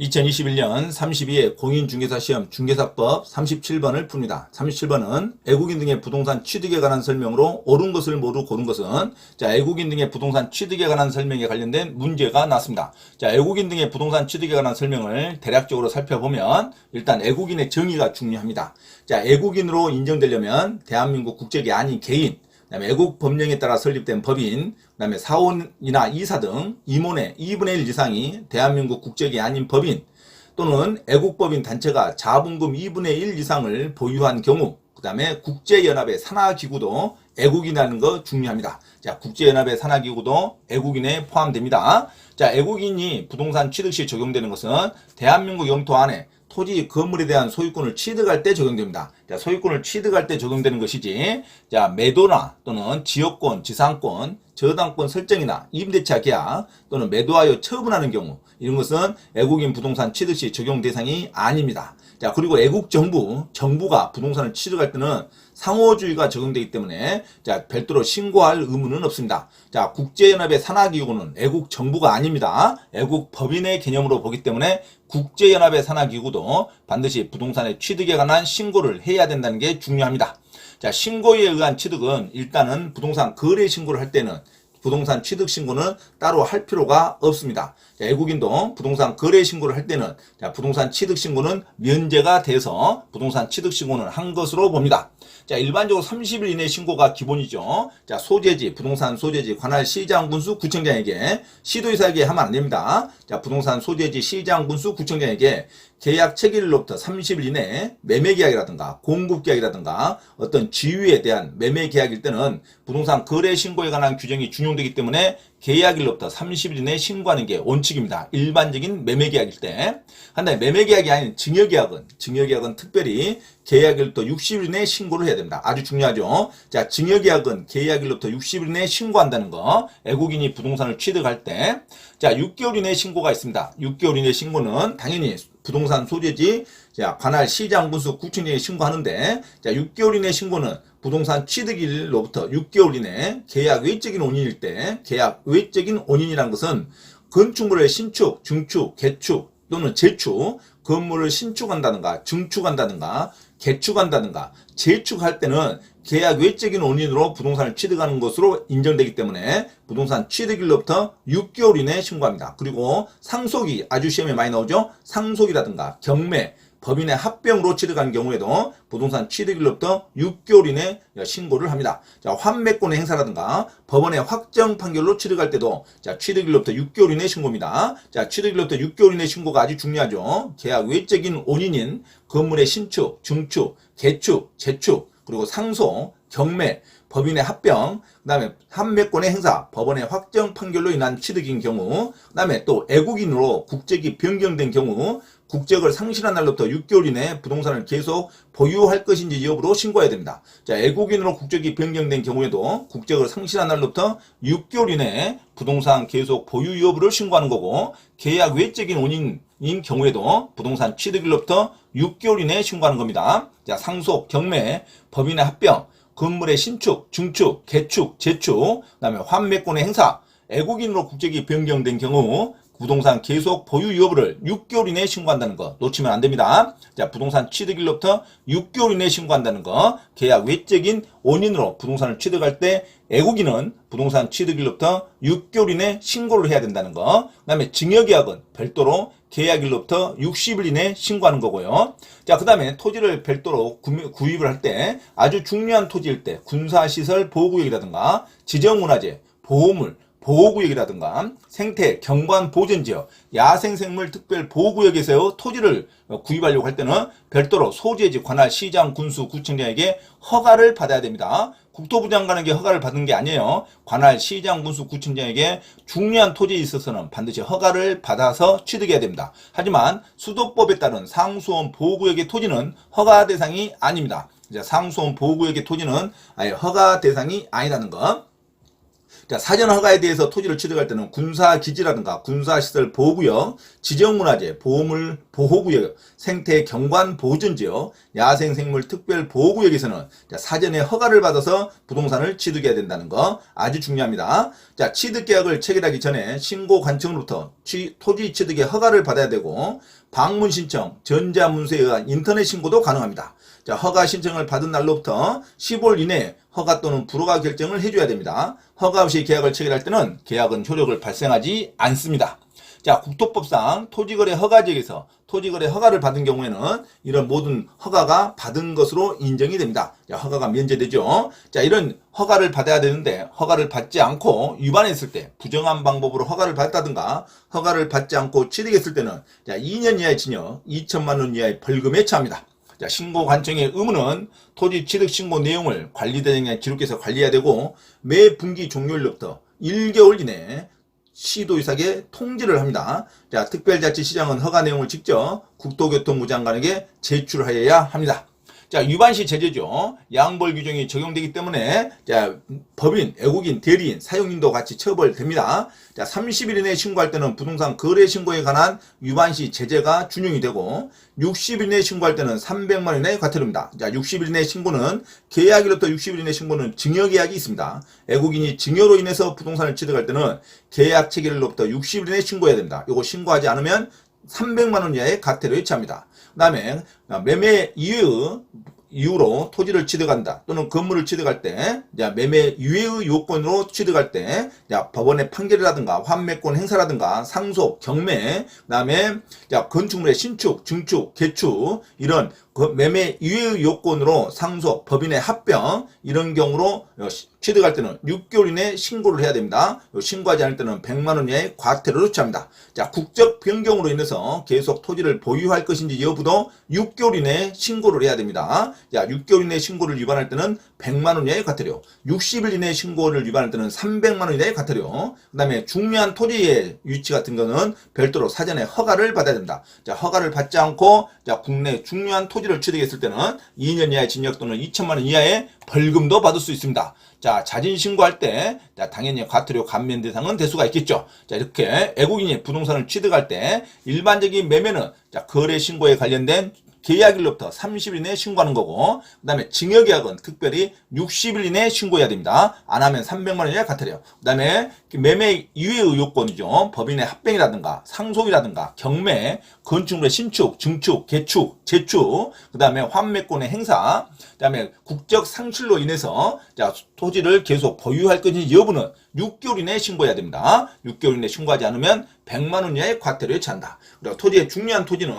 2021년 32회 공인중개사 시험 중개사법 37번을 풉니다. 37번은 애국인 등의 부동산 취득에 관한 설명으로 옳은 것을 모두 고른 것은 애국인 등의 부동산 취득에 관한 설명에 관련된 문제가 나왔습니다. 애국인 등의 부동산 취득에 관한 설명을 대략적으로 살펴보면 일단 애국인의 정의가 중요합니다. 애국인으로 인정되려면 대한민국 국적이 아닌 개인, 그다음에 애국 법령에 따라 설립된 법인, 그다음에 사원이나 이사 등 임원의 2분의 1 이상이 대한민국 국적이 아닌 법인 또는 애국법인 단체가 자본금 2분의 1 이상을 보유한 경우, 그다음에 국제연합의 산하기구도 애국인이라는 거 중요합니다. 국제연합의 산하기구도 애국인에 포함됩니다. 애국인이 부동산 취득 시 적용되는 것은 대한민국 영토 안에 토지, 건물에 대한 소유권을 취득할 때 적용됩니다. 소유권을 취득할 때 적용되는 것이지, 매도나 또는 지역권, 지상권, 저당권 설정이나 임대차 계약 또는 매도하여 처분하는 경우, 이런 것은 애국인 부동산 취득 시 적용 대상이 아닙니다. 그리고 정부가 부동산을 취득할 때는 상호주의가 적용되기 때문에 별도로 신고할 의무는 없습니다. 국제연합의 산하기구는 애국 정부가 아닙니다. 애국 법인의 개념으로 보기 때문에 국제연합의 산하기구도 반드시 부동산의 취득에 관한 신고를 해야 된다는 게 중요합니다. 신고에 의한 취득은 일단은 부동산 거래 신고를 할 때는 부동산 취득 신고는 따로 할 필요가 없습니다. 애국인도 부동산 거래 신고를 할 때는 부동산 취득 신고는 면제가 돼서 부동산 취득 신고는 한 것으로 봅니다. 일반적으로 30일 이내 신고가 기본이죠. 소재지, 부동산 소재지, 관할 시장 군수 구청장에게, 시도의사에게 하면 안 됩니다. 부동산 소재지, 시장 군수 구청장에게 계약 체결일로부터 30일 이내에 매매계약이라든가 공급계약이라든가 어떤 지위에 대한 매매계약일 때는 부동산 거래 신고에 관한 규정이 준용되기 때문에 계약일로부터 30일 이내에 신고하는 게 원칙입니다. 일반적인 매매계약일 때. 한데 매매계약이 아닌 증여계약은 특별히 계약일로부터 60일 이내에 신고를 해야 됩니다. 아주 중요하죠. 증여계약은 계약일로부터 60일 이내에 신고한다는 거. 애국인이 부동산을 취득할 때. 6개월 이내 신고가 있습니다. 6개월 이내 신고는 당연히 부동산 소재지, 관할 시장 군수 구청장에 신고하는데, 6개월 이내 신고는 부동산 취득일로부터 6개월 이내 계약 외적인 원인일 때, 계약 외적인 원인이라는 것은 건축물의 신축, 중축, 개축 또는 재축, 건물을 신축한다든가 증축한다든가 개축한다든가 재축할 때는 계약 외적인 원인으로 부동산을 취득하는 것으로 인정되기 때문에 부동산 취득일로부터 6개월 이내에 신고합니다. 그리고 상속이 아주 시험에 많이 나오죠. 상속이라든가 경매, 법인의 합병으로 취득한 경우에도 부동산 취득일로부터 6개월 이내 신고를 합니다. 환매권의 행사라든가 법원의 확정 판결로 취득할 때도 취득일로부터 6개월 이내 신고입니다. 취득일로부터 6개월 이내 신고가 아주 중요하죠. 계약 외적인 원인인 건물의 신축, 증축, 개축, 재축, 그리고 상속, 경매, 법인의 합병, 그 다음에 환매권의 행사, 법원의 확정 판결로 인한 취득인 경우, 그 다음에 또 애국인으로 국적이 변경된 경우, 국적을 상실한 날로부터 6개월 이내에 부동산을 계속 보유할 것인지 여부로 신고해야 됩니다. 애국인으로 국적이 변경된 경우에도 국적을 상실한 날로부터 6개월 이내에 부동산 계속 보유 여부를 신고하는 거고, 계약 외적인 원인인 경우에도 부동산 취득일로부터 6개월 이내에 신고하는 겁니다. 상속, 경매, 법인의 합병, 건물의 신축, 증축, 개축, 재축, 그다음에 환매권의 행사, 애국인으로 국적이 변경된 경우 부동산 계속 보유 여부를 6개월 이내에 신고한다는 거 놓치면 안 됩니다. 부동산 취득일로부터 6개월 이내에 신고한다는 거, 계약 외적인 원인으로 부동산을 취득할 때 애국인은 부동산 취득일로부터 6개월 이내에 신고를 해야 된다는 거, 그 다음에 증여계약은 별도로 계약일로부터 60일 이내에 신고하는 거고요. 그 다음에 토지를 별도로 구입을 할 때 아주 중요한 토지일 때 군사시설 보호구역이라든가 지정문화재, 보호물, 보호구역이라든가 생태, 경관 보전지역, 야생생물 특별 보호구역에서 토지를 구입하려고 할 때는 별도로 소재지, 관할, 시장, 군수, 구청장에게 허가를 받아야 됩니다. 국토부 장관에게 허가를 받은 게 아니에요. 관할, 시장, 군수, 구청장에게 중요한 토지에 있어서는 반드시 허가를 받아서 취득해야 됩니다. 하지만 수도법에 따른 상수원 보호구역의 토지는 허가 대상이 아닙니다. 상수원 보호구역의 토지는 아예 허가 대상이 아니라는 것. 자, 사전 허가에 대해서 토지를 취득할 때는 군사기지라든가 군사시설 보호구역, 지정문화재, 보호물 보호구역, 생태 경관 보존지역, 야생생물 특별보호구역에서는 사전에 허가를 받아서 부동산을 취득해야 된다는 거 아주 중요합니다. 자, 취득계약을 체결하기 전에 신고관청으로부터 토지 취득의 허가를 받아야 되고 방문 신청, 전자문서에 의한 인터넷 신고도 가능합니다. 자, 허가 신청을 받은 날로부터 15일 이내에 허가 또는 불허가 결정을 해줘야 됩니다. 허가 없이 계약을 체결할 때는 계약은 효력을 발생하지 않습니다. 자, 국토법상 토지거래 허가지역에서 토지거래 허가를 받은 경우에는 이런 모든 허가가 받은 것으로 인정이 됩니다. 자, 허가가 면제되죠. 자, 이런 허가를 받아야 되는데 허가를 받지 않고 위반했을 때 부정한 방법으로 허가를 받았다든가 허가를 받지 않고 취득했을 때는 자, 2년 이하의 징역, 2천만 원 이하의 벌금에 처합니다. 자, 신고관청의 의무는 토지 취득 신고 내용을 관리대장에 기록해서 관리해야 되고 매 분기 종료일로부터 1개월 이내에 시도의사에게 통지를 합니다. 자, 특별자치시장은 허가 내용을 직접 국토교통부 장관에게 제출하여야 합니다. 자, 위반시 제재죠. 양벌 규정이 적용되기 때문에 자, 법인, 애국인, 대리인, 사용인도 같이 처벌됩니다. 자, 30일 이내에 신고할 때는 부동산 거래 신고에 관한 위반시 제재가 준용이 되고 60일 이내에 신고할 때는 300만 원 이내에 과태료입니다. 자, 60일 이내 신고는 계약일로부터 60일 이내 신고는 증여계약이 있습니다. 애국인이 증여로 인해서 부동산을 취득할 때는 계약 체결일로부터 60일 이내에 신고해야 됩니다. 이거 신고하지 않으면 300만 원 이하의 과태료에 처합니다. 그 다음에 매매 이유로 토지를 취득한다 또는 건물을 취득할 때 매매 유예의 요건으로 취득할 때 법원의 판결이라든가 환매권 행사라든가 상속, 경매, 그 다음에 건축물의 신축, 증축, 개축 이런 매매 유예의 요건으로 상속, 법인의 합병 이런 경우로 취득할 때는 6개월 이내에 신고를 해야 됩니다. 신고하지 않을 때는 100만 원 이하의 과태료를 처합니다. 자, 국적 변경으로 인해서 계속 토지를 보유할 것인지 여부도 6개월 이내에 신고를 해야 됩니다. 자, 6개월 이내에 신고를 위반할 때는 100만 원 이하의 과태료, 60일 이내에 신고를 위반할 때는 300만 원 이하의 과태료, 그 다음에 중요한 토지의 위치 같은 거는 별도로 사전에 허가를 받아야 됩니다. 자, 허가를 받지 않고 국내 중요한 토지를 취득했을 때는 2년 이하의 징역 또는 2천만 원 이하의 벌금도 받을 수 있습니다. 자, 자진 신고할 때 당연히 과태료 감면 대상은 될 수가 있겠죠. 자, 이렇게 애국인이 부동산을 취득할 때 일반적인 매매는 거래 신고에 관련된 계약일로부터 30일 이내에 신고하는 거고 그 다음에 증여계약은 특별히 60일 이내에 신고해야 됩니다. 안 하면 300만 원 이하 과태료. 그 다음에 매매 이외의 요건이죠. 법인의 합병이라든가 상속이라든가 경매, 건축물의 신축, 증축, 개축, 재축, 그 다음에 환매권의 행사, 그 다음에 국적 상실로 인해서 토지를 계속 보유할 것인지 여부는 6개월 이내에 신고해야 됩니다. 6개월 이내에 신고하지 않으면 100만 원 이하의 과태료에 처한다. 그리고 토지의 중요한 토지는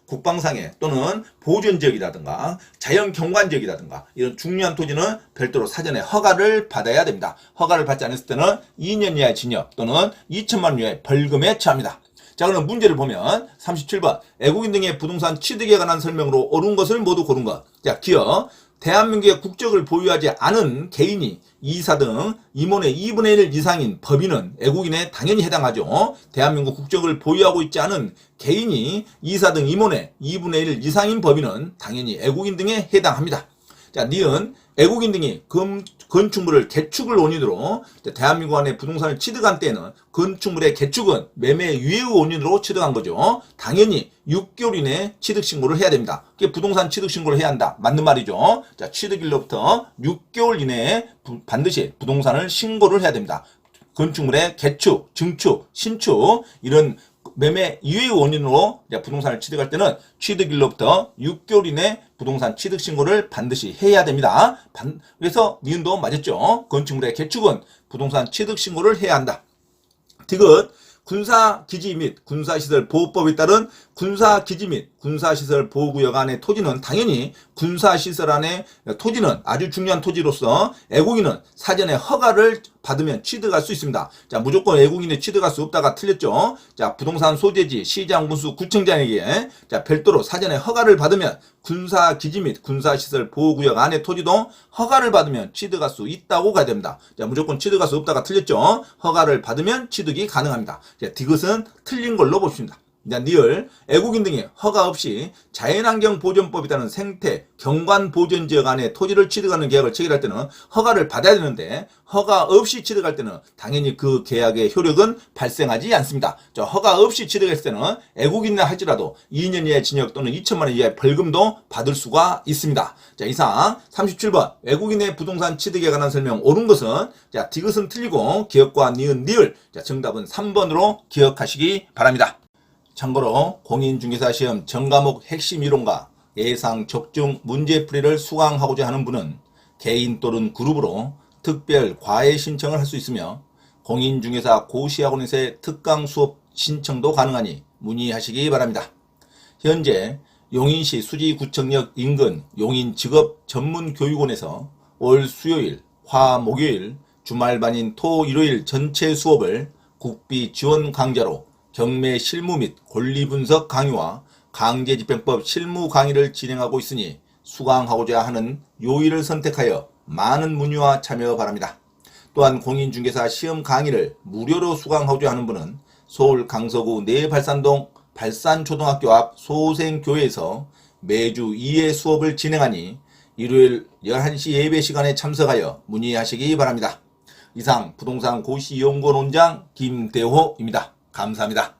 국방상해 또는 보존지역이라든가 자연경관지역이라든가 이런 중요한 토지는 별도로 사전에 허가를 받아야 됩니다. 허가를 받지 않았을 때는 2년 이하의 징역 또는 2천만 원 이하의 벌금에 처합니다. 자, 그럼 문제를 보면 37번 애국인 등의 부동산 취득에 관한 설명으로 옳은 것을 모두 고른 것. 자, 기억 대한민국의 국적을 보유하지 않은 개인이 이사 등 임원의 2분의 1 이상인 법인은 애국인에 당연히 해당하죠. 대한민국 국적을 보유하고 있지 않은 개인이 이사 등 임원의 2분의 1 이상인 법인은 당연히 애국인 등에 해당합니다. 자, 니은 애국인 등이 건축물을 개축을 원인으로 대한민국 안에 부동산을 취득한 때에는 건축물의 개축은 매매 유예의 원인으로 취득한 거죠. 당연히 6개월 이내에 취득신고를 해야 됩니다. 그게 부동산 취득신고를 해야 한다. 맞는 말이죠. 자, 취득일로부터 6개월 이내에 반드시 부동산을 신고를 해야 됩니다. 건축물의 개축, 증축, 신축 이런 매매 이외의 원인으로 부동산을 취득할 때는 취득일로부터 6개월 이내 부동산 취득 신고를 반드시 해야 됩니다. 그래서 니은도 맞았죠. 건축물의 개축은 부동산 취득 신고를 해야 한다. 디귿 군사기지 및 군사시설 보호법에 따른 군사기지 및 군사시설 보호구역 안의 토지는 당연히 군사시설 안의 토지는 아주 중요한 토지로서 애국인은 사전에 허가를 받으면 취득할 수 있습니다. 자, 무조건 애국인이 취득할 수 없다가 틀렸죠. 자, 부동산 소재지, 시장, 군수, 구청장에게 별도로 사전에 허가를 받으면 군사기지 및 군사시설 보호구역 안의 토지도 허가를 받으면 취득할 수 있다고 가야 됩니다. 자, 무조건 취득할 수 없다가 틀렸죠. 허가를 받으면 취득이 가능합니다. 자, 디귿은 틀린 걸로 봅시다. 니을, 애국인 등이 허가 없이 자연환경보전법에 따른 생태, 경관보전지역 안에 토지를 취득하는 계약을 체결할 때는 허가를 받아야 되는데 허가 없이 취득할 때는 당연히 그 계약의 효력은 발생하지 않습니다. 허가 없이 취득했을 때는 애국인이라 할지라도 2년 이하의 징역 또는 2천만 원 이하의 벌금도 받을 수가 있습니다. 자, 이상 37번 애국인의 부동산 취득에 관한 설명 옳은 것은 디귿은 틀리고 기역과 니은, 니을. 정답은 3번으로 기억하시기 바랍니다. 참고로 공인중개사 시험 전과목 핵심 이론과 예상 적중 문제풀이를 수강하고자 하는 분은 개인 또는 그룹으로 특별 과외 신청을 할 수 있으며 공인중개사 고시학원에서의 특강 수업 신청도 가능하니 문의하시기 바랍니다. 현재 용인시 수지구청역 인근 용인직업전문교육원에서 올 수요일, 화, 목요일, 주말반인 토, 일요일 전체 수업을 국비 지원 강좌로 경매 실무 및 권리분석 강의와 강제집행법 실무 강의를 진행하고 있으니 수강하고자 하는 요일을 선택하여 많은 문의와 참여 바랍니다. 또한 공인중개사 시험 강의를 무료로 수강하고자 하는 분은 서울 강서구 내발산동 발산초등학교 앞 소생교회에서 매주 2회 수업을 진행하니 일요일 11시 예배 시간에 참석하여 문의하시기 바랍니다. 이상 부동산 고시연구원 원장 김대호입니다. 감사합니다.